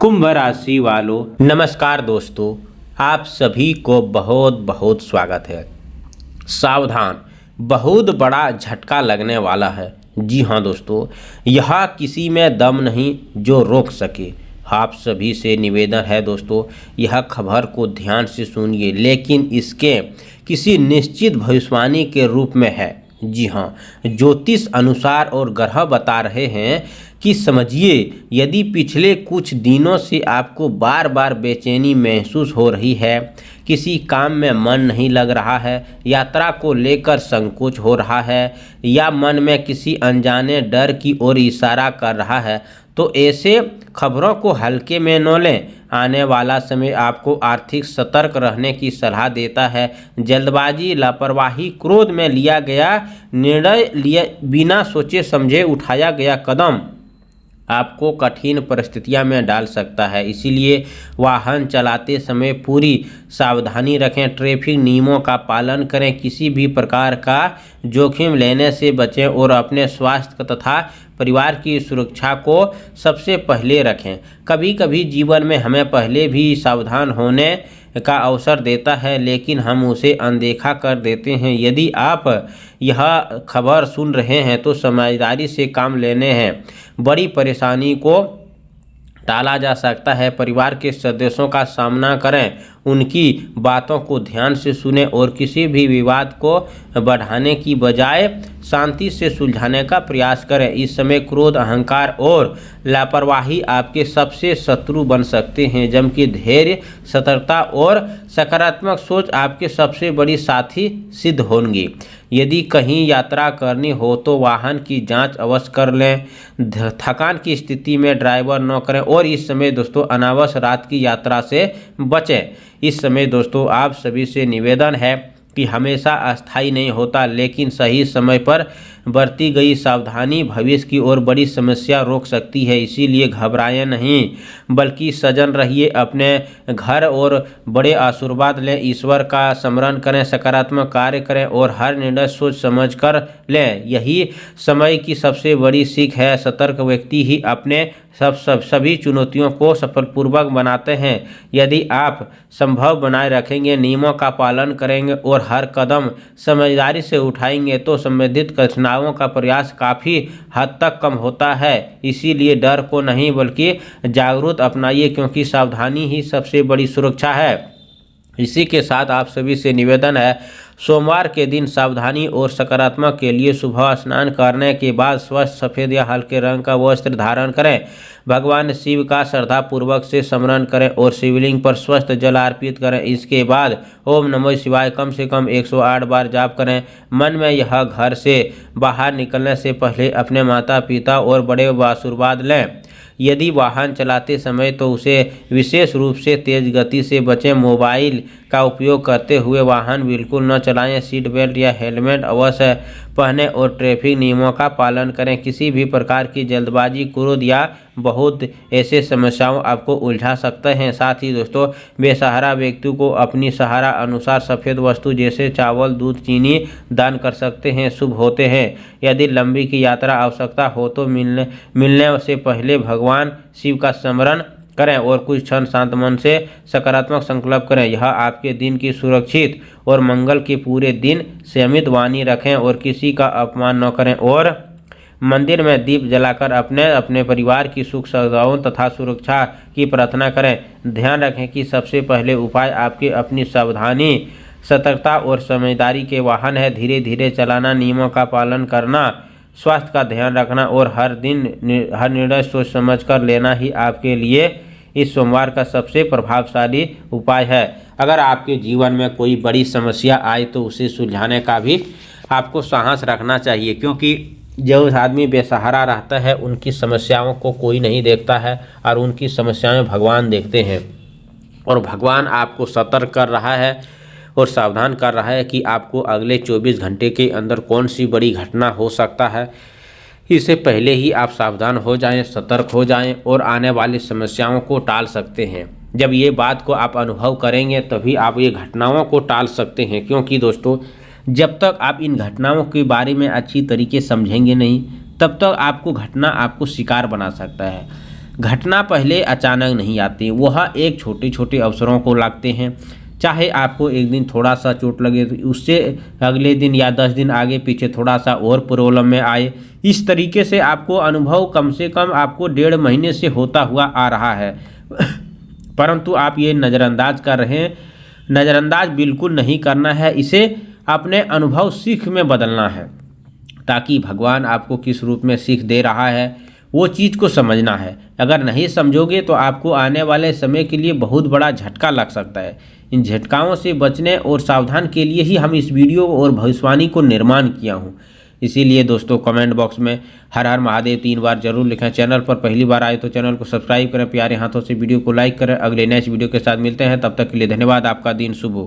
कुंभ राशि वालों, नमस्कार दोस्तों। आप सभी को बहुत बहुत स्वागत है। सावधान, बहुत बड़ा झटका लगने वाला है। जी हाँ दोस्तों, यह किसी में दम नहीं जो रोक सके। आप सभी से निवेदन है दोस्तों, यह खबर को ध्यान से सुनिए, लेकिन इसके किसी निश्चित भविष्यवाणी के रूप में है। जी हाँ, ज्योतिष अनुसार और ग्रह बता रहे हैं कि समझिए, यदि पिछले कुछ दिनों से आपको बार बार बेचैनी महसूस हो रही है, किसी काम में मन नहीं लग रहा है, यात्रा को लेकर संकोच हो रहा है, या मन में किसी अनजाने डर की ओर इशारा कर रहा है, तो ऐसे खबरों को हल्के में न लें। आने वाला समय आपको आर्थिक सतर्क रहने की सलाह देता है। जल्दबाजी, लापरवाही, क्रोध में लिया गया निर्णय, लिए बिना सोचे समझे उठाया गया कदम आपको कठिन परिस्थितियों में डाल सकता है। इसीलिए वाहन चलाते समय पूरी सावधानी रखें, ट्रैफिक नियमों का पालन करें, किसी भी प्रकार का जोखिम लेने से बचें और अपने स्वास्थ्य तथा परिवार की सुरक्षा को सबसे पहले रखें। कभी कभी जीवन में हमें पहले भी सावधान होने का अवसर देता है, लेकिन हम उसे अनदेखा कर देते हैं। यदि आप यह खबर सुन रहे हैं तो समझदारी से काम लेने हैं। बड़ी परेशानी को टाला जा सकता है। परिवार के सदस्यों का सामना करें, उनकी बातों को ध्यान से सुनें और किसी भी विवाद को बढ़ाने की बजाय शांति से सुलझाने का प्रयास करें। इस समय क्रोध, अहंकार और लापरवाही आपके सबसे शत्रु बन सकते हैं, जबकि धैर्य, सतर्कता और सकारात्मक सोच आपके सबसे बड़ी साथी सिद्ध होंगी। यदि कहीं यात्रा करनी हो तो वाहन की जांच अवश्य कर लें। थकान की स्थिति में ड्राइवर न करें और इस समय दोस्तों अनावश्यक रात की यात्रा से बचें। इस समय दोस्तों आप सभी से निवेदन है कि हमेशा अस्थायी नहीं होता, लेकिन सही समय पर बरती गई सावधानी भविष्य की ओर बड़ी समस्या रोक सकती है। इसीलिए घबराएं नहीं, बल्कि सजग रहिए, अपने घर और बड़े आशीर्वाद लें, ईश्वर का स्मरण करें, सकारात्मक कार्य करें और हर निर्णय सोच समझ कर लें। यही समय की सबसे बड़ी सीख है। सतर्क व्यक्ति ही अपने सभी चुनौतियों को सफलपूर्वक बनाते हैं। यदि आप संभव बनाए रखेंगे, नियमों का पालन करेंगे और हर कदम समझदारी से उठाएंगे तो संबंधित कठिनाइयों का प्रयास काफ़ी हद तक कम होता है। इसीलिए डर को नहीं बल्कि जागरूक अपनाइए, क्योंकि सावधानी ही सबसे बड़ी सुरक्षा है। इसी के साथ आप सभी से निवेदन है, सोमवार के दिन सावधानी और सकारात्मक के लिए सुबह स्नान करने के बाद स्वच्छ सफ़ेद या हल्के रंग का वस्त्र धारण करें। भगवान शिव का श्रद्धापूर्वक से स्मरण करें और शिवलिंग पर स्वस्थ जल अर्पित करें। इसके बाद ओम नमः शिवाय कम से कम 108 बार जाप करें। मन में यह घर से बाहर निकलने से पहले अपने माता पिता और बड़े आशीर्वाद लें। यदि वाहन चलाते समय तो उसे विशेष रूप से तेज़ गति से बचें। मोबाइल का उपयोग करते हुए वाहन बिल्कुल न चलाएं। सीट बेल्ट या हेलमेट अवश्य पहनें और ट्रैफिक नियमों का पालन करें। किसी भी प्रकार की जल्दबाजी, क्रोध या बहुत ऐसे समस्याओं आपको उलझा सकते हैं। साथ ही दोस्तों बेसहारा व्यक्ति को अपनी सहारा अनुसार सफ़ेद वस्तु जैसे चावल, दूध, चीनी दान कर सकते हैं, शुभ होते हैं। यदि लंबी की यात्रा आवश्यकता हो तो मिलने से पहले भगवान शिव का स्मरण करें और कुछ क्षण शांत मन से सकारात्मक संकल्प करें। यह आपके दिन की सुरक्षित और मंगल के पूरे दिन संयमित वाणी रखें और किसी का अपमान न करें और मंदिर में दीप जलाकर अपने परिवार की सुख सुविधाओं तथा सुरक्षा की प्रार्थना करें। ध्यान रखें कि सबसे पहले उपाय आपकी अपनी सावधानी, सतर्कता और समझदारी के वाहन है। धीरे धीरे चलाना, नियमों का पालन करना, स्वास्थ्य का ध्यान रखना और हर निर्णय सोच समझ कर लेना ही आपके लिए इस सोमवार का सबसे प्रभावशाली उपाय है। अगर आपके जीवन में कोई बड़ी समस्या आए तो उसे सुलझाने का भी आपको साहस रखना चाहिए, क्योंकि जो आदमी बेसहारा रहता है उनकी समस्याओं को कोई नहीं देखता है और उनकी समस्याएं भगवान देखते हैं। और भगवान आपको सतर्क कर रहा है और सावधान कर रहा है कि आपको अगले 24 घंटे के अंदर कौन सी बड़ी घटना हो सकता है। इससे पहले ही आप सावधान हो जाएं, सतर्क हो जाएं और आने वाली समस्याओं को टाल सकते हैं। जब ये बात को आप अनुभव करेंगे तभी आप ये घटनाओं को टाल सकते हैं, क्योंकि दोस्तों जब तक आप इन घटनाओं के बारे में अच्छी तरीके समझेंगे नहीं, तब तक आपको घटना आपको शिकार बना सकता है। घटना पहले अचानक नहीं आती, वह एक छोटे छोटे अवसरों को लागते हैं। चाहे आपको एक दिन थोड़ा सा चोट लगे तो उससे अगले दिन या 10 दिन आगे पीछे थोड़ा सा और प्रॉब्लम में आए। इस तरीके से आपको अनुभव कम से कम आपको 1.5 महीने से होता हुआ आ रहा है परंतु आप ये नज़रअंदाज कर रहे हैं। नज़रअंदाज बिल्कुल नहीं करना है, इसे अपने अनुभव सीख में बदलना है, ताकि भगवान आपको किस रूप में सीख दे रहा है वो चीज़ को समझना है। अगर नहीं समझोगे तो आपको आने वाले समय के लिए बहुत बड़ा झटका लग सकता है। इन झटकाओं से बचने और सावधान के लिए ही हम इस वीडियो और भविष्यवाणी को निर्माण किया हूँ। इसीलिए दोस्तों कमेंट बॉक्स में हर हर महादेव 3 बार जरूर लिखें। चैनल पर पहली बार आए तो चैनल को सब्सक्राइब करें, प्यारे हाथों से वीडियो को लाइक करें। अगले नेक्स्ट वीडियो के साथ मिलते हैं, तब तक के लिए धन्यवाद। आपका दिन शुभ हो।